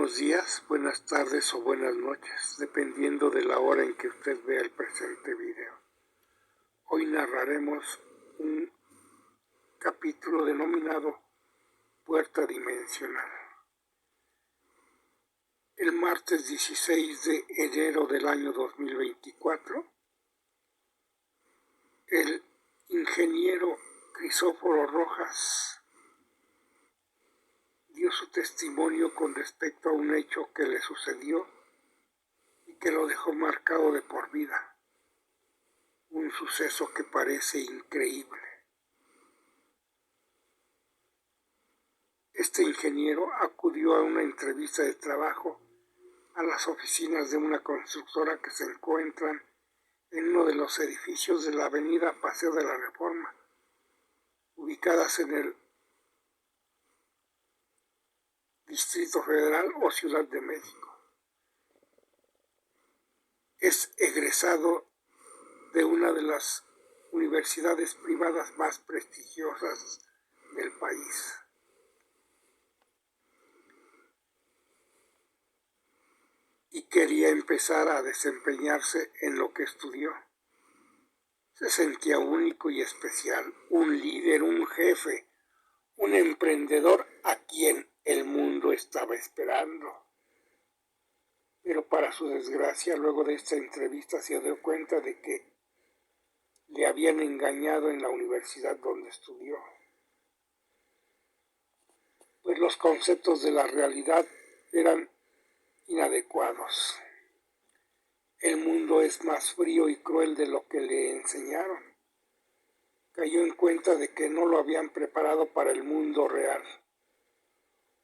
Buenos días, buenas tardes o buenas noches, dependiendo de la hora en que usted vea el presente video. Hoy narraremos un capítulo denominado Puerta Dimensional. El martes 16 de enero del año 2024, el ingeniero Crisóforo Rojas dio su testimonio con respecto a un hecho que le sucedió y que lo dejó marcado de por vida. Un suceso que parece increíble. Este ingeniero acudió a una entrevista de trabajo a las oficinas de una constructora que se encuentran en uno de los edificios de la avenida Paseo de la Reforma, ubicadas en el Distrito Federal o Ciudad de México. Es egresado de una de las universidades privadas más prestigiosas del país. Y quería empezar a desempeñarse en lo que estudió. Se sentía único y especial, un líder, un jefe, un emprendedor a quien el mundo estaba esperando. Pero para su desgracia, luego de esta entrevista se dio cuenta de que le habían engañado en la universidad donde estudió. Pues los conceptos de la realidad eran inadecuados. El mundo es más frío y cruel de lo que le enseñaron. Cayó en cuenta de que no lo habían preparado para el mundo real.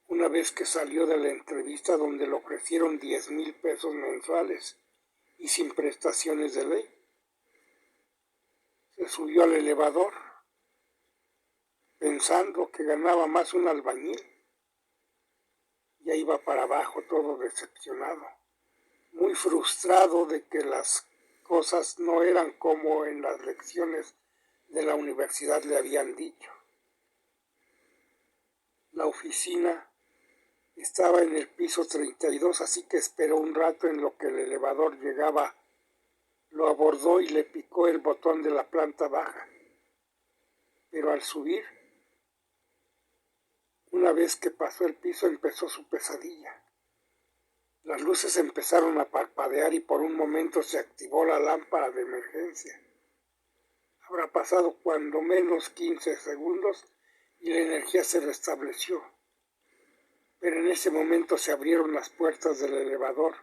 Una vez que salió de la entrevista donde le ofrecieron 10,000 pesos mensuales y sin prestaciones de ley, se subió al elevador pensando que ganaba más un albañil. Ya iba para abajo todo decepcionado, muy frustrado de que las cosas no eran como en las lecciones de la universidad le habían dicho. La oficina estaba en el piso 32, así que esperó un rato en lo que el elevador llegaba. Lo abordó y le picó el botón de la planta baja. Pero al subir, una vez que pasó el piso, empezó su pesadilla. Las luces empezaron a parpadear y por un momento se activó la lámpara de emergencia. Habrá pasado cuando menos 15 segundos y la energía se restableció. Pero en ese momento se abrieron las puertas del elevador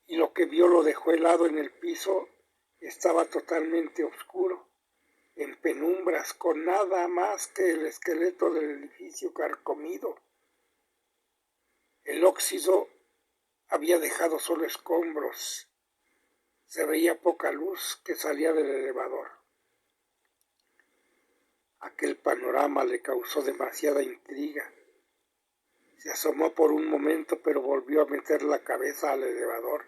y lo que vio lo dejó helado en el piso. Estaba totalmente oscuro, en penumbras, con nada más que el esqueleto del edificio carcomido. El óxido había dejado solo escombros. Se veía poca luz que salía del elevador. Aquel panorama le causó demasiada intriga. Se asomó por un momento, pero volvió a meter la cabeza al elevador.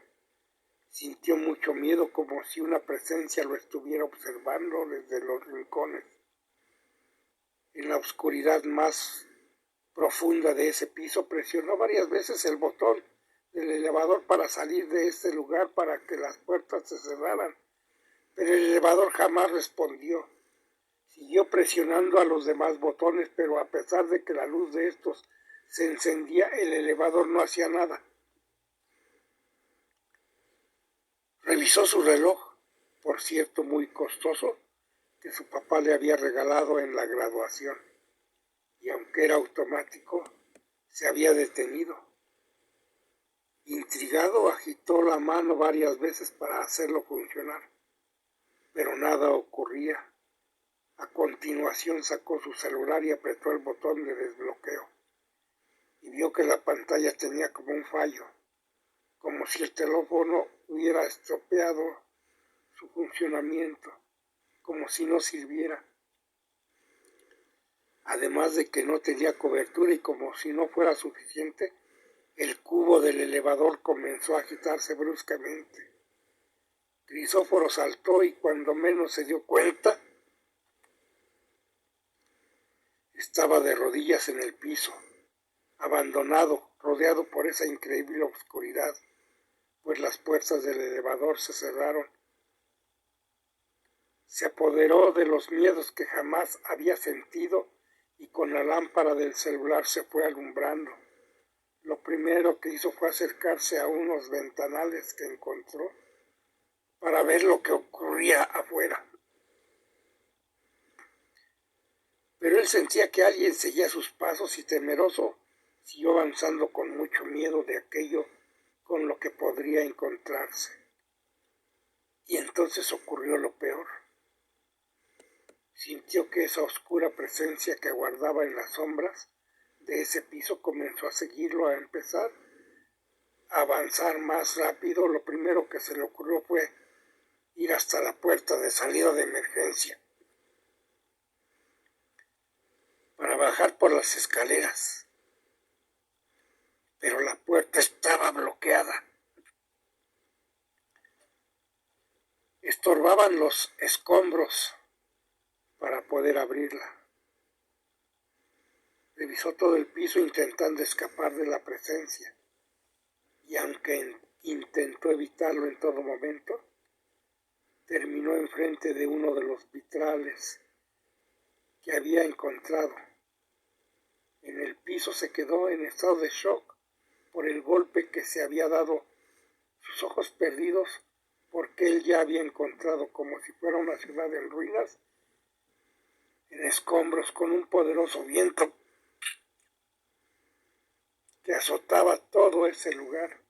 Sintió mucho miedo, como si una presencia lo estuviera observando desde los rincones. En la oscuridad más profunda de ese piso, presionó varias veces el botón del elevador para salir de este lugar, para que las puertas se cerraran. Pero el elevador jamás respondió. Siguió presionando a los demás botones, pero a pesar de que la luz de estos se encendía, el elevador no hacía nada. Revisó su reloj, por cierto muy costoso, que su papá le había regalado en la graduación, y aunque era automático, se había detenido. Intrigado, agitó la mano varias veces para hacerlo funcionar, pero nada ocurría. A continuación sacó su celular y apretó el botón de desbloqueo, y vio que la pantalla tenía como un fallo, como si el teléfono hubiera estropeado su funcionamiento, como si no sirviera. Además de que no tenía cobertura y como si no fuera suficiente, el cubo del elevador comenzó a agitarse bruscamente. Crisóforo saltó y cuando menos se dio cuenta, estaba de rodillas en el piso, abandonado, rodeado por esa increíble oscuridad, pues las puertas del elevador se cerraron. Se apoderó de los miedos que jamás había sentido y con la lámpara del celular se fue alumbrando. Lo primero que hizo fue acercarse a unos ventanales que encontró para ver lo que ocurría afuera. Pero él sentía que alguien seguía sus pasos y temeroso siguió avanzando con mucho miedo de aquello con lo que podría encontrarse. Y entonces ocurrió lo peor. Sintió que esa oscura presencia que aguardaba en las sombras de ese piso comenzó a seguirlo, a empezar a avanzar más rápido. Lo primero que se le ocurrió fue ir hasta la puerta de salida de emergencia para bajar por las escaleras, pero la puerta estaba bloqueada. Estorbaban los escombros para poder abrirla. Revisó todo el piso intentando escapar de la presencia, y aunque intentó evitarlo en todo momento, terminó enfrente de uno de los vitrales que había encontrado. En el piso se quedó en estado de shock por el golpe que se había dado, sus ojos perdidos porque él ya había encontrado, como si fuera una ciudad en ruinas, en escombros, con un poderoso viento que azotaba todo ese lugar,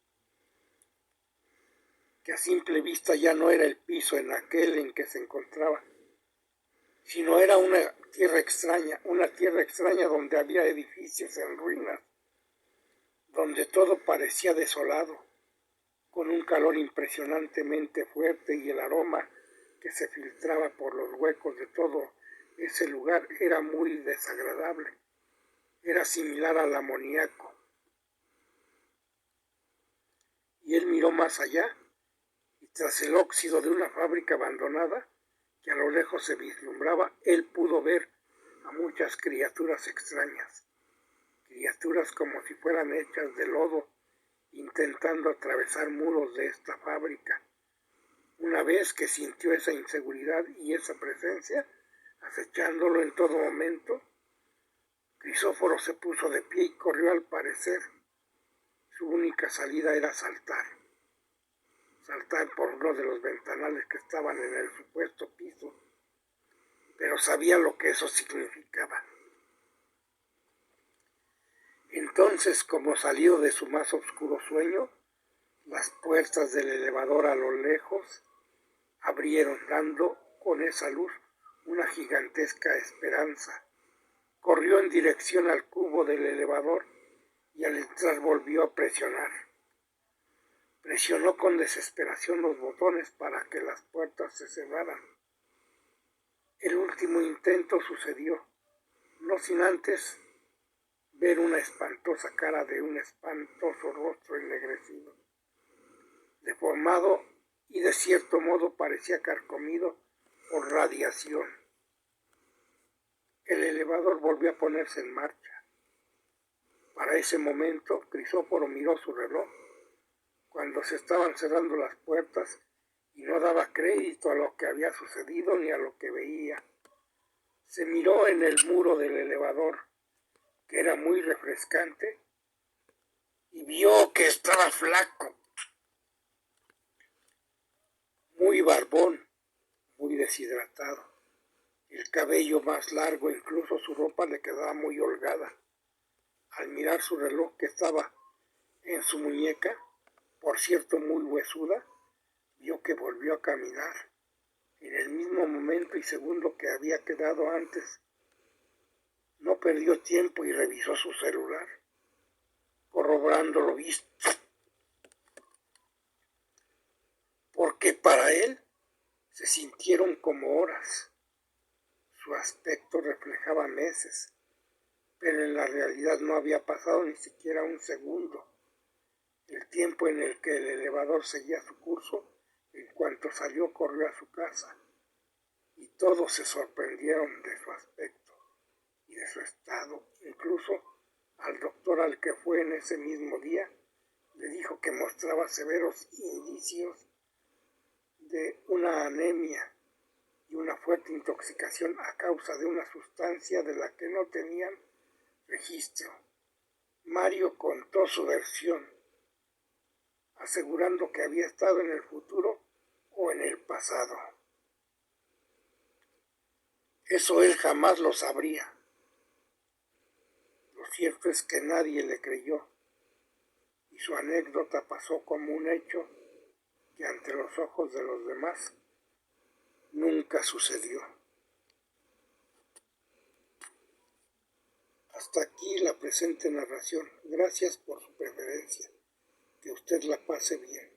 que a simple vista ya no era el piso en aquel en que se encontraba, sino era una tierra extraña donde había edificios en ruinas, donde todo parecía desolado, con un calor impresionantemente fuerte, y el aroma que se filtraba por los huecos de todo ese lugar era muy desagradable. Era similar al amoníaco. Y él miró más allá, y tras el óxido de una fábrica abandonada que a lo lejos se vislumbraba, él pudo ver a muchas criaturas extrañas, criaturas como si fueran hechas de lodo, intentando atravesar muros de esta fábrica. Una vez que sintió esa inseguridad y esa presencia acechándolo en todo momento, Crisóforo se puso de pie y corrió. Al parecer, su única salida era saltar por uno de los ventanales que estaban en el supuesto piso, pero sabía lo que eso significaba. Entonces, como salió de su más oscuro sueño, las puertas del elevador a lo lejos abrieron, dando con esa luz una gigantesca esperanza. Corrió en dirección al cubo del elevador y al entrar volvió a presionar. Presionó con desesperación los botones para que las puertas se cerraran. El último intento sucedió, no sin antes ver una espantosa cara de un espantoso rostro ennegrecido, deformado y de cierto modo parecía carcomido por radiación. El elevador volvió a ponerse en marcha. Para ese momento, Crisóforo miró su reloj cuando se estaban cerrando las puertas y no daba crédito a lo que había sucedido ni a lo que veía. Se miró en el muro del elevador, que era muy refrescante, y vio que estaba flaco, muy barbón, muy deshidratado. El cabello más largo, incluso su ropa le quedaba muy holgada. Al mirar su reloj que estaba en su muñeca, por cierto muy huesuda, vio que volvió a caminar en el mismo momento y segundo que había quedado antes. No perdió tiempo y revisó su celular, corroborando lo visto, porque para él se sintieron como horas. Su aspecto reflejaba meses, pero en la realidad no había pasado ni siquiera un segundo. El tiempo en el que el elevador seguía su curso, en cuanto salió corrió a su casa, y todos se sorprendieron de su aspecto y de su estado. Incluso al doctor doctor al que fue en ese mismo día le dijo que mostraba severos indicios de una anemia y una fuerte intoxicación a causa de una sustancia de la que no tenían registro. Mario contó su versión, asegurando que había estado en el futuro o en el pasado. Eso él jamás lo sabría. Lo cierto es que nadie le creyó y su anécdota pasó como un hecho que ante los ojos de los demás nunca sucedió. Hasta aquí la presente narración. Gracias por su preferencia. Que usted la pase bien.